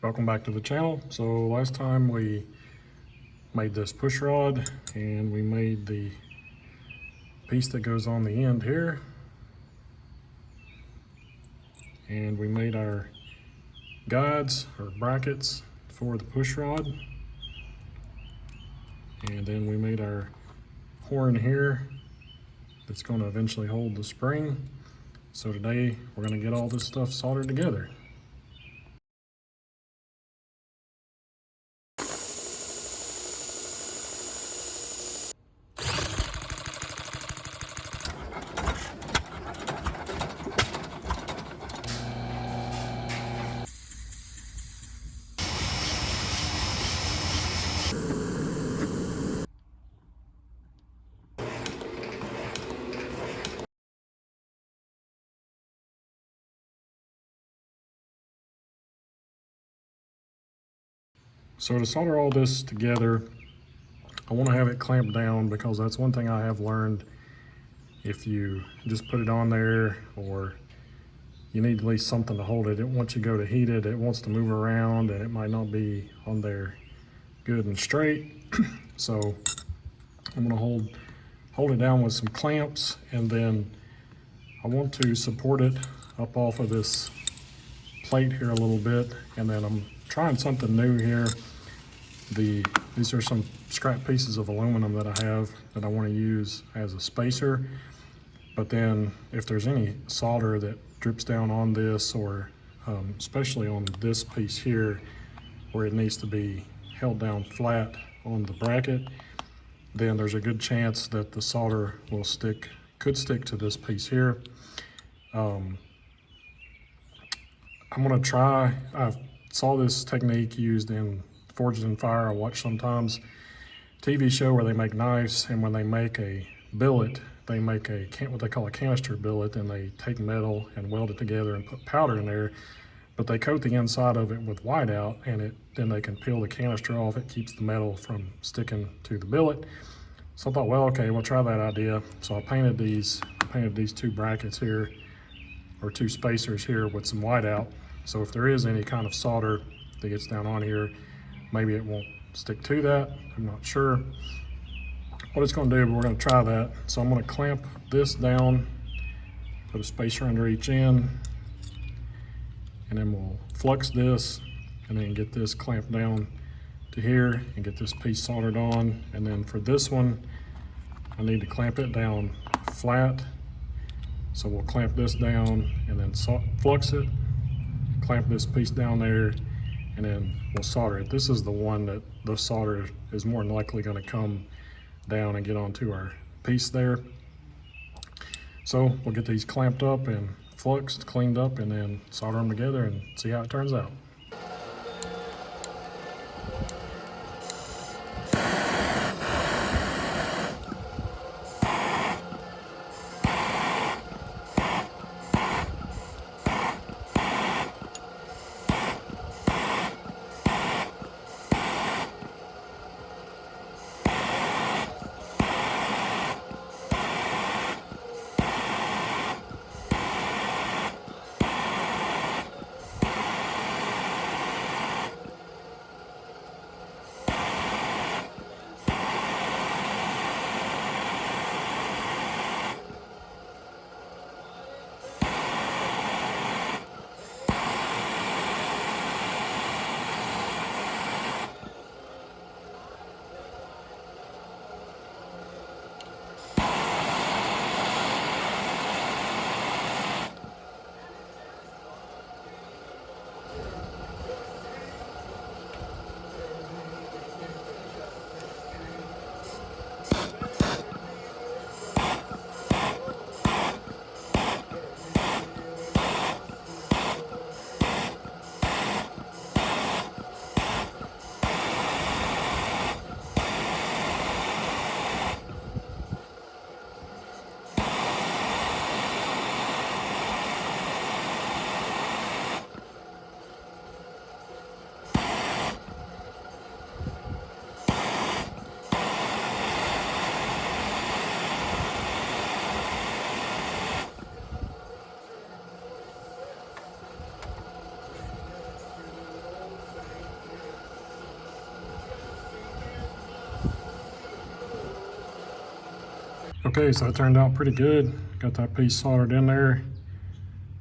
Welcome back to the channel. So last time we made this push rod and we made the piece that goes on the end here, and we made our guides or brackets for the push rod, and then we made our horn here that's going to eventually hold the spring. So today we're going to get all this stuff soldered together. So to solder all this together, I want to have it clamped down, because that's one thing I have learned. If you just put it on there, or you need at least something to hold it, once you go to heat it, it wants to move around and it might not be on there good and straight. So I'm going to hold it down with some clamps, and then I want to support it up off of this plate here a little bit, and then I'm trying something new here. These are some scrap pieces of aluminum that I have that I want to use as a spacer. But then if there's any solder that drips down on this, or especially on this piece here where it needs to be held down flat on the bracket, then there's a good chance that the solder could stick to this piece here. I'm gonna try, I saw this technique used in Forged in Fire. I watch sometimes TV show where they make knives, and when they make a billet, they make what they call a canister billet, and they take metal and weld it together and put powder in there, but they coat the inside of it with whiteout, and then they can peel the canister off. It keeps the metal from sticking to the billet. So I thought, well, okay, we'll try that idea. So I painted these two brackets here, or two spacers here, with some whiteout. So if there is any kind of solder that gets down on here, maybe it won't stick to that. I'm not sure what it's going to do, but we're going to try that. So I'm going to clamp this down, put a spacer under each end, and then we'll flux this, and then get this clamped down to here and get this piece soldered on. And then for this one, I need to clamp it down flat. So we'll clamp this down and then flux it, clamp this piece down there, and then we'll solder it. This is the one that the solder is more than likely going to come down and get onto our piece there. So we'll get these clamped up and fluxed, cleaned up, and then solder them together and see how it turns out. Okay, so that turned out pretty good. Got that piece soldered in there.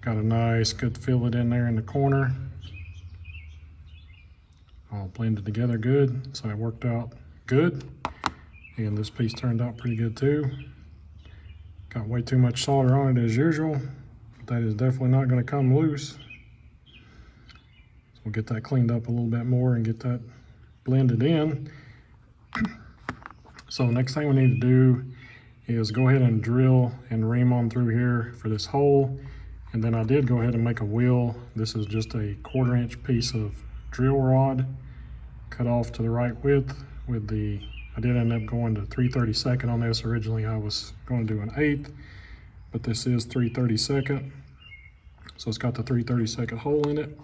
Got a nice good fillet in there in the corner. All blended together good, so it worked out good. And this piece turned out pretty good too. Got way too much solder on it as usual, but that is definitely not going to come loose. So we'll get that cleaned up a little bit more and get that blended in. So the next thing we need to do is go ahead and drill and ream on through here for this hole. And then I did go ahead and make a wheel. This is just a 1/4 inch piece of drill rod cut off to the right width with the, I did end up going to 3/32 on this. Originally I was going to do an 1/8, but this is 3/32. So it's got the 3/32 hole in it.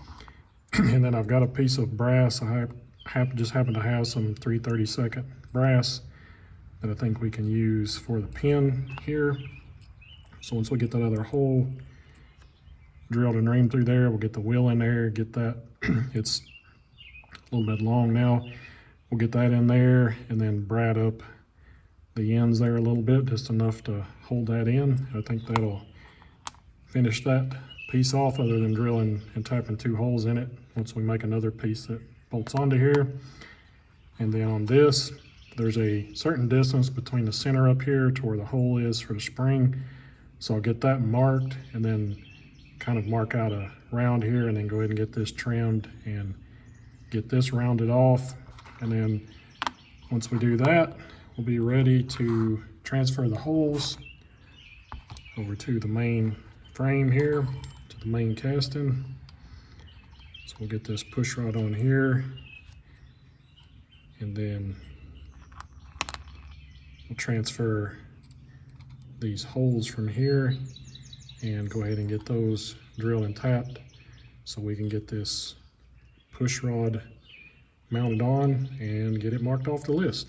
And then I've got a piece of brass. I just happen to have some 3/32 brass that I think we can use for the pin here. So once we get that other hole drilled and reamed through there, we'll get the wheel in there, get that, it's a little bit long now. We'll get that in there and then brad up the ends there a little bit, just enough to hold that in. I think that'll finish that piece off, other than drilling and tapping 2 holes in it once we make another piece that bolts onto here. And then on this, there's a certain distance between the center up here to where the hole is for the spring. So I'll get that marked and then kind of mark out a round here and then go ahead and get this trimmed and get this rounded off. And then once we do that, we'll be ready to transfer the holes over to the main frame here, to the main casting. So we'll get this push rod on here, and then we'll transfer these holes from here and go ahead and get those drilled and tapped so we can get this push rod mounted on and get it marked off the list.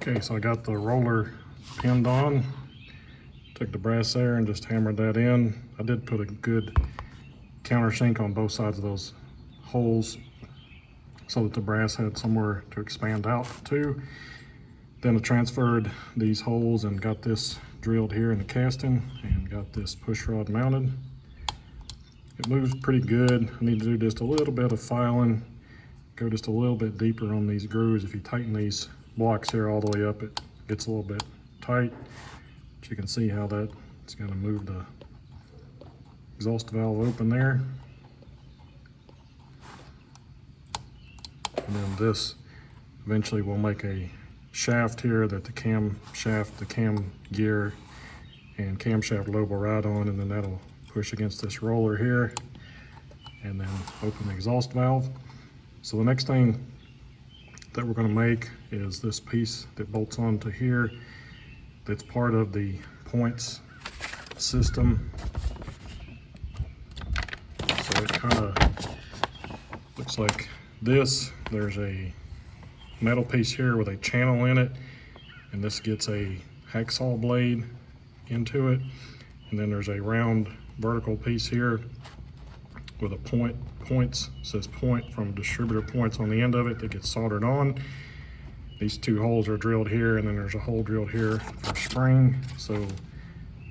Okay, so I got the roller pinned on, took the brass there and just hammered that in. I did put a good countersink on both sides of those holes so that the brass had somewhere to expand out to. Then I transferred these holes and got this drilled here in the casting and got this push rod mounted. It moves pretty good. I need to do just a little bit of filing, go just a little bit deeper on these grooves. If you tighten these blocks here all the way up, it gets a little bit tight. But you can see how that's going to move the exhaust valve open there. And then this eventually will make a shaft here that the cam shaft, the cam gear and camshaft lobe will ride on, and then that'll push against this roller here and then open the exhaust valve. So the next thing that we're going to make is this piece that bolts onto here. That's part of the points system. So it kind of looks like this. There's a metal piece here with a channel in it, and this gets a hacksaw blade into it. And then there's a round vertical piece here with a points, says point from distributor points on the end of it that gets soldered on. These 2 holes are drilled here, and then there's a hole drilled here for spring. So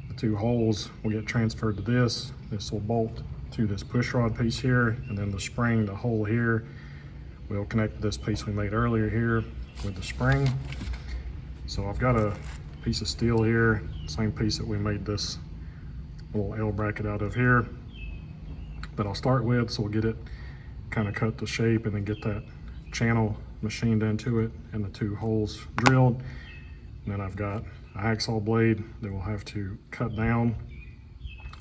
the 2 holes will get transferred to this. This will bolt to this push rod piece here, and then the spring, the hole here, will connect to this piece we made earlier here with the spring. So I've got a piece of steel here, same piece that we made this little L bracket out of here, that I'll start with. So we'll get it kind of cut to shape and then get that channel machined into it and the 2 holes drilled. And then I've got a hacksaw blade that we'll have to cut down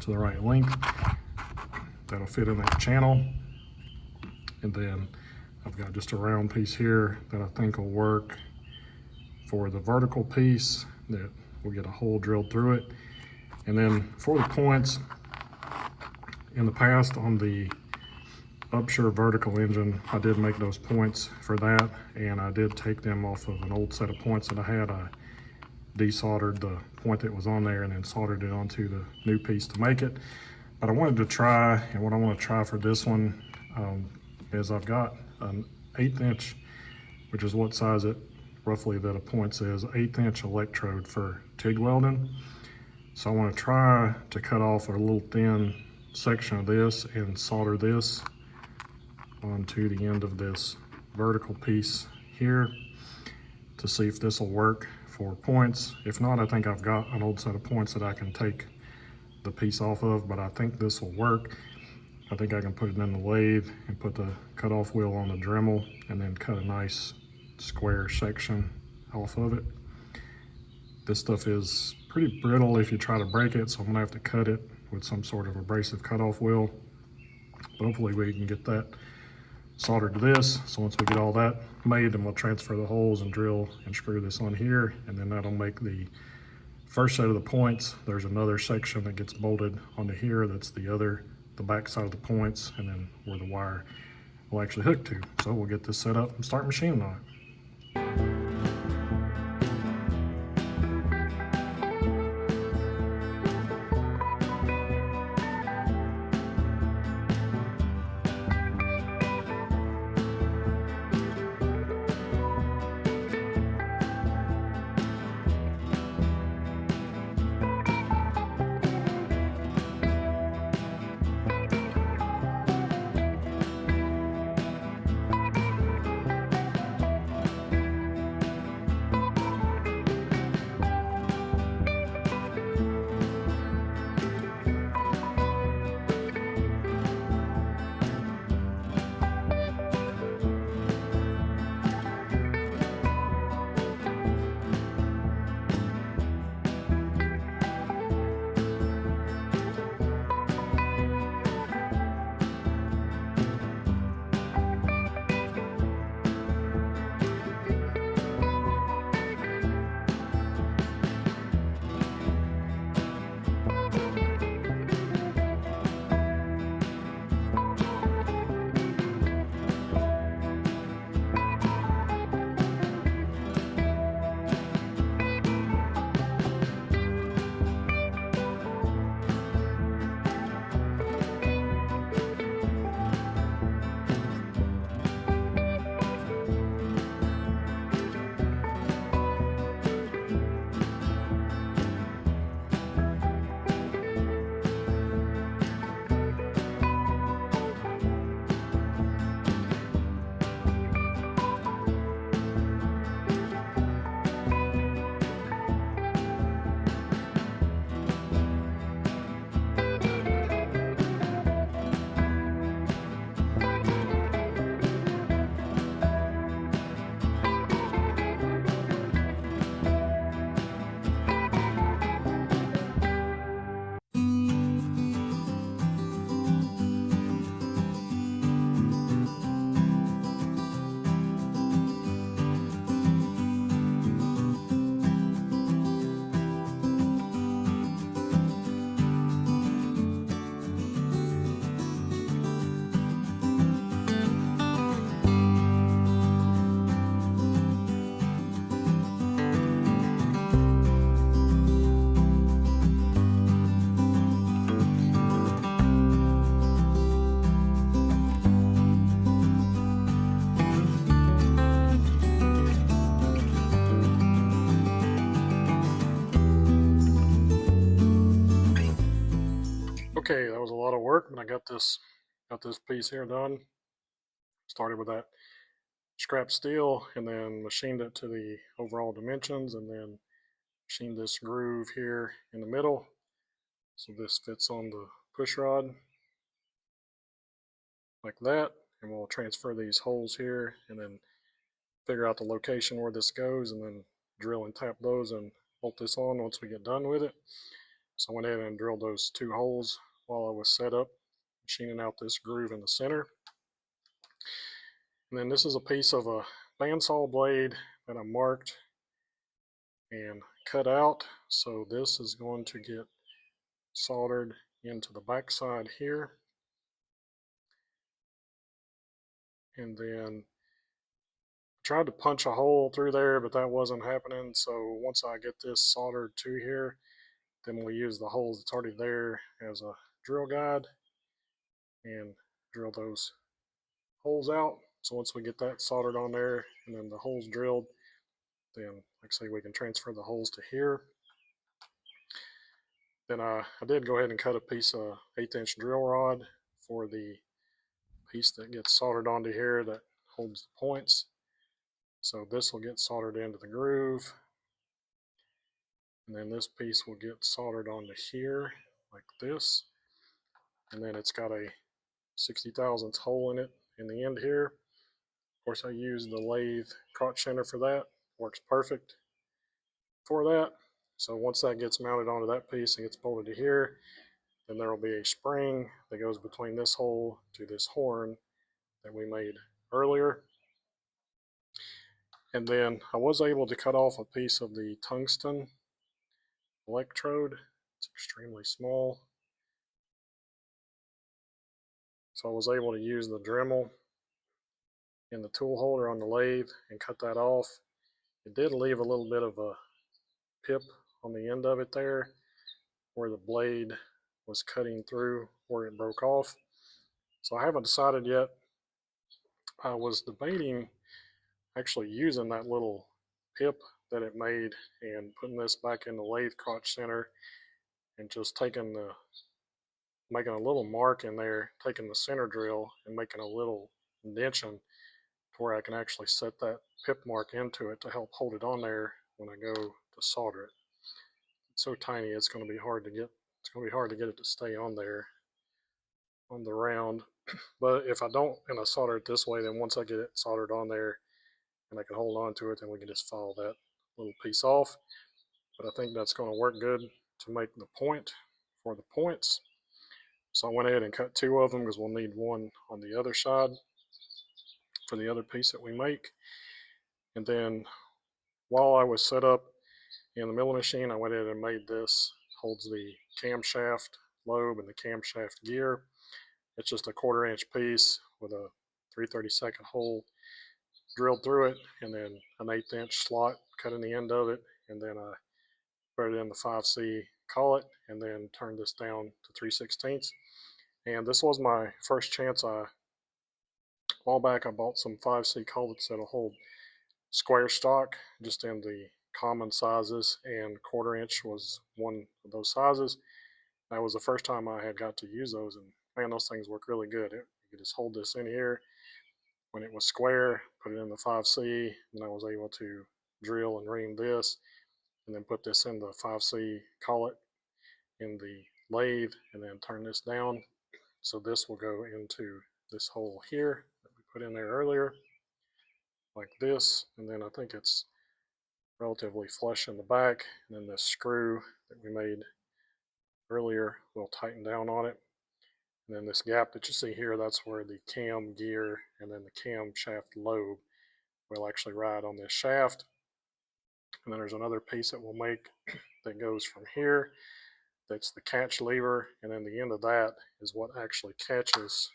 to the right length. That'll fit in that channel. And then I've got just a round piece here that I think will work for the vertical piece that we'll get a hole drilled through it. And then for the points, in the past on the Upshur vertical engine, I did make those points for that, and I did take them off of an old set of points that I had. I desoldered the point that was on there and then soldered it onto the new piece to make it. But I wanted to try, and what I want to try for this one is I've got an 1/8 inch, which is what size it roughly that a point says, 1/8 inch electrode for TIG welding. So I want to try to cut off a little thin section of this and solder this onto the end of this vertical piece here to see if this will work for points. If not, I think I've got an old set of points that I can take the piece off of, but I think this will work. I think I can put it in the lathe and put the cutoff wheel on the Dremel and then cut a nice square section off of it. This stuff is pretty brittle if you try to break it, so I'm gonna have to cut it with some sort of abrasive cutoff wheel. But hopefully we can get that soldered to this. So once we get all that made, then we'll transfer the holes and drill and screw this on here, and then that'll make the first set of the points. There's another section that gets bolted onto here that's the back side of the points, and then where the wire will actually hook to. So we'll get this set up and start machining on it. Okay, that was a lot of work, but I got this piece here done. Started with that scrap steel and then machined it to the overall dimensions, and then machined this groove here in the middle. So this fits on the push rod like that, and we'll transfer these holes here and then figure out the location where this goes, and then drill and tap those and bolt this on once we get done with it. So I went ahead and drilled those 2 holes while I was set up, machining out this groove in the center. And then this is a piece of a bandsaw blade that I marked and cut out. So this is going to get soldered into the back side here. And then tried to punch a hole through there, but that wasn't happening. So once I get this soldered to here, then we'll use the holes that's already there as a drill guide and drill those holes out. So once we get that soldered on there and then the holes drilled, then like I say, we can transfer the holes to here. Then I did go ahead and cut a piece of 1/8" drill rod for the piece that gets soldered onto here that holds the points. So this will get soldered into the groove, and then this piece will get soldered onto here like this, and then it's got a 60 thousandths hole in it in the end here. Of course, I use the lathe crotch center for that. Works perfect for that. So once that gets mounted onto that piece and gets bolted to here, then there will be a spring that goes between this hole to this horn that we made earlier. And then I was able to cut off a piece of the tungsten electrode. It's extremely small. So I was able to use the Dremel in the tool holder on the lathe and cut that off. It did leave a little bit of a pip on the end of it there where the blade was cutting through where it broke off. So I haven't decided yet. I was debating actually using that little pip that it made and putting this back in the lathe crotch center and just making a little mark in there, taking the center drill and making a little indention to where I can actually set that pip mark into it to help hold it on there when I go to solder it. It's so tiny, it's going to be hard to get. It's going to be hard to get it to stay on there on the round. But if I don't and I solder it this way, then once I get it soldered on there and I can hold on to it, then we can just file that little piece off. But I think that's going to work good to make the point for the points. So I went ahead and cut 2 of them because we'll need one on the other side for the other piece that we make. And then while I was set up in the milling machine, I went ahead and made this. Holds the camshaft lobe and the camshaft gear. It's just a 1/4 inch piece with a 3/32 hole drilled through it, and then an 1/8 inch slot cut in the end of it, and then I put it in the 5C collet and then turned this down to 3/16. And this was my first chance. A while back I bought some 5C collets that'll hold square stock just in the common sizes, and 1/4 inch was one of those sizes. That was the first time I had got to use those, and man, those things work really good. You could just hold this in here when it was square, put it in the 5C, and I was able to drill and ream this, and then put this in the 5C collet in the lathe, and then turn this down. So this will go into this hole here that we put in there earlier, like this, and then I think it's relatively flush in the back, and then this screw that we made earlier will tighten down on it. And then this gap that you see here, that's where the cam gear and then the camshaft lobe will actually ride on this shaft. And then there's another piece that we'll make that goes from here. That's the catch lever, and then the end of that is what actually catches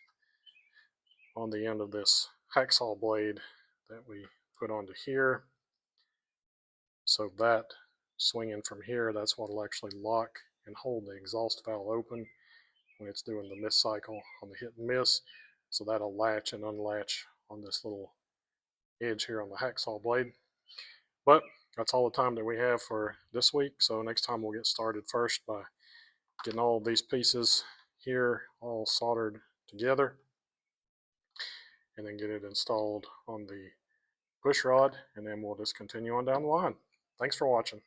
on the end of this hacksaw blade that we put onto here. So that swinging from here, that's what will actually lock and hold the exhaust valve open when it's doing the miss cycle on the hit and miss. So that'll latch and unlatch on this little edge here on the hacksaw blade. But that's all the time that we have for this week. So next time we'll get started first by getting all of these pieces here all soldered together, and then get it installed on the push rod, and then we'll just continue on down the line. Thanks for watching.